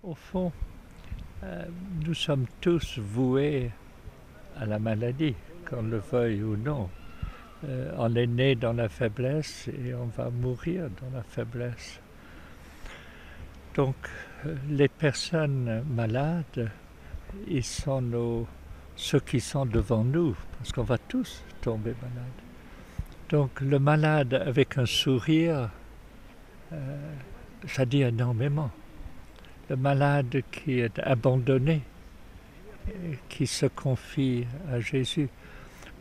Au fond, nous sommes tous voués à la maladie, qu'on le veuille ou non. On est né dans la faiblesse et on va mourir dans la faiblesse. Donc, les personnes malades, ils sont ceux qui sont devant nous, parce qu'on va tous tomber malades. Donc, le malade avec un sourire, ça dit énormément. Le malade qui est abandonné, qui se confie à Jésus.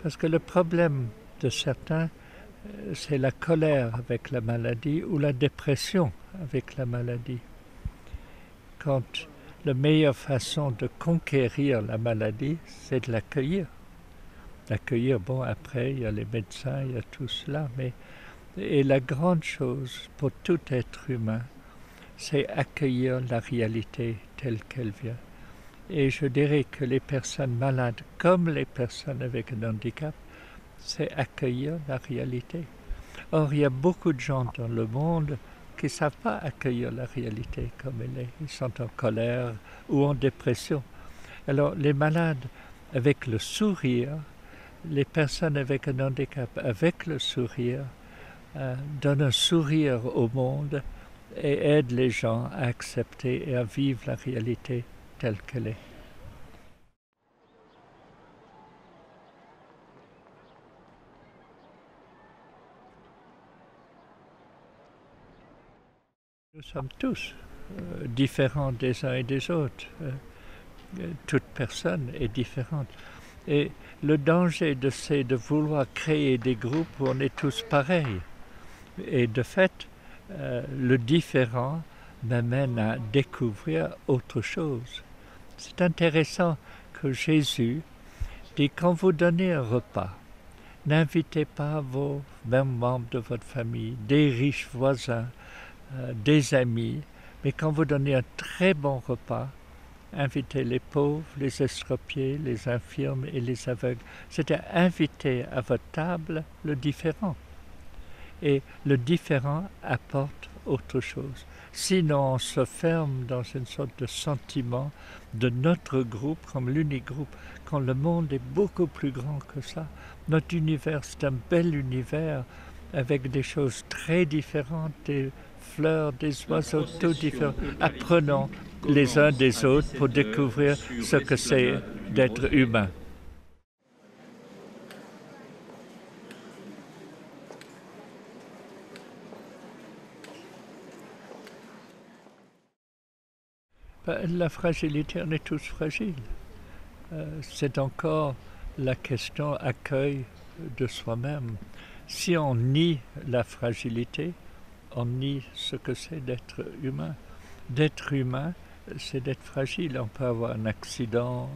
Parce que le problème de certains, c'est la colère avec la maladie ou la dépression avec la maladie. Quand la meilleure façon de conquérir la maladie, c'est de l'accueillir. L'accueillir, bon, après, il y a les médecins, il y a tout cela, et la grande chose pour tout être humain, c'est accueillir la réalité telle qu'elle vient. Et je dirais que les personnes malades, comme les personnes avec un handicap, c'est accueillir la réalité. Or, il y a beaucoup de gens dans le monde qui ne savent pas accueillir la réalité comme elle est. Ils sont en colère ou en dépression. Alors, les malades avec le sourire, les personnes avec un handicap avec le sourire, donnent un sourire au monde et aident les gens à accepter et à vivre la réalité telle qu'elle est. Nous sommes tous différents des uns et des autres. Toute personne est différente. Et le danger c'est de vouloir créer des groupes où on est tous pareils. Et de fait, le différent m'amène à découvrir autre chose. C'est intéressant que Jésus dit quand vous donnez un repas, n'invitez pas vos mêmes membres de votre famille, des riches voisins, des amis, mais quand vous donnez un très bon repas, invitez les pauvres, les estropiés, les infirmes et les aveugles. C'est-à-dire inviter à votre table le différent. Et le différent apporte autre chose. Sinon, on se ferme dans une sorte de sentiment de notre groupe comme l'unique groupe, quand le monde est beaucoup plus grand que ça. Notre univers, c'est un bel univers avec des choses très différentes, des fleurs, des oiseaux, tout différents. Apprenons les uns des autres pour découvrir ce que c'est d'être humain. La fragilité, on est tous fragiles. C'est encore la question accueil de soi-même. Si on nie la fragilité, on nie ce que c'est d'être humain. D'être humain, c'est d'être fragile. On peut avoir un accident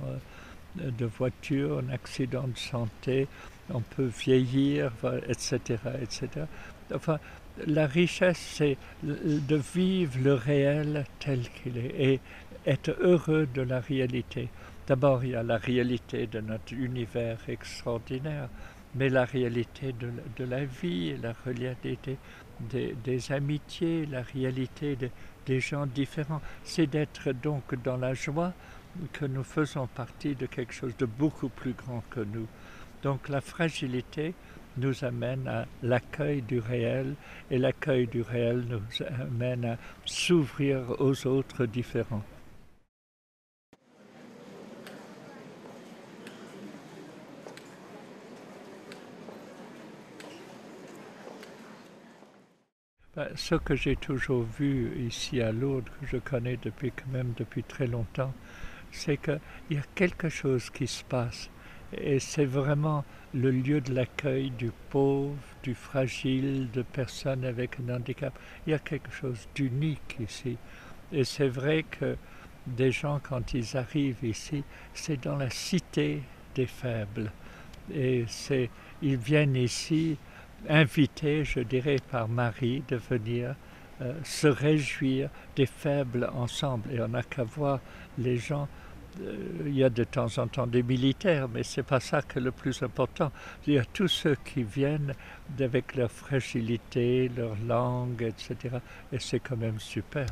de voiture, un accident de santé, on peut vieillir, etc., etc. Enfin, la richesse, c'est de vivre le réel tel qu'il est et être heureux de la réalité. D'abord, il y a la réalité de notre univers extraordinaire, mais la réalité de la vie, la réalité des amitiés, la réalité des gens différents. C'est d'être donc dans la joie que nous faisons partie de quelque chose de beaucoup plus grand que nous. Donc la fragilité nous amène à l'accueil du réel et l'accueil du réel nous amène à s'ouvrir aux autres différents. Ce que j'ai toujours vu ici à Lourdes, que je connais depuis quand même depuis très longtemps, c'est qu'il y a quelque chose qui se passe et c'est vraiment le lieu de l'accueil du pauvre, du fragile, de personnes avec un handicap. Il y a quelque chose d'unique ici. Et c'est vrai que des gens, quand ils arrivent ici, c'est dans la cité des faibles. Et ils viennent ici invités, je dirais, par Marie de venir se réjouir des faibles ensemble. Et on n'a qu'à voir les gens. Il y a de temps en temps des militaires, mais c'est pas ça que le plus important. Il y a tous ceux qui viennent avec leur fragilité, leur langue, etc. Et c'est quand même super.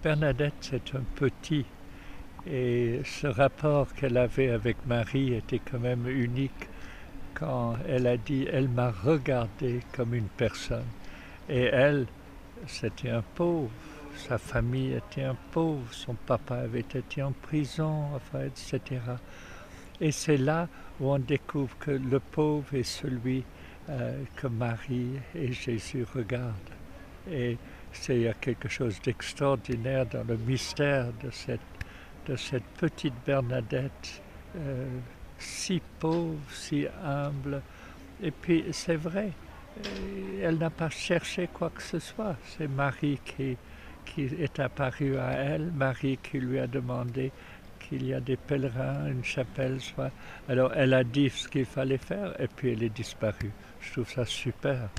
Bernadette, c'est un petit, et ce rapport qu'elle avait avec Marie était quand même unique quand elle a dit « elle m'a regardé comme une personne ». Et elle, c'était un pauvre, sa famille était un pauvre, son papa avait été en prison, enfin, etc. Et c'est là où on découvre que le pauvre est celui que Marie et Jésus regardent. Et il y a quelque chose d'extraordinaire dans le mystère de cette petite Bernadette, si pauvre, si humble. Et puis c'est vrai, elle n'a pas cherché quoi que ce soit. C'est Marie qui est apparue à elle, Marie qui lui a demandé qu'il y a des pèlerins, une chapelle, soit. Alors elle a dit ce qu'il fallait faire et puis elle est disparue. Je trouve ça super.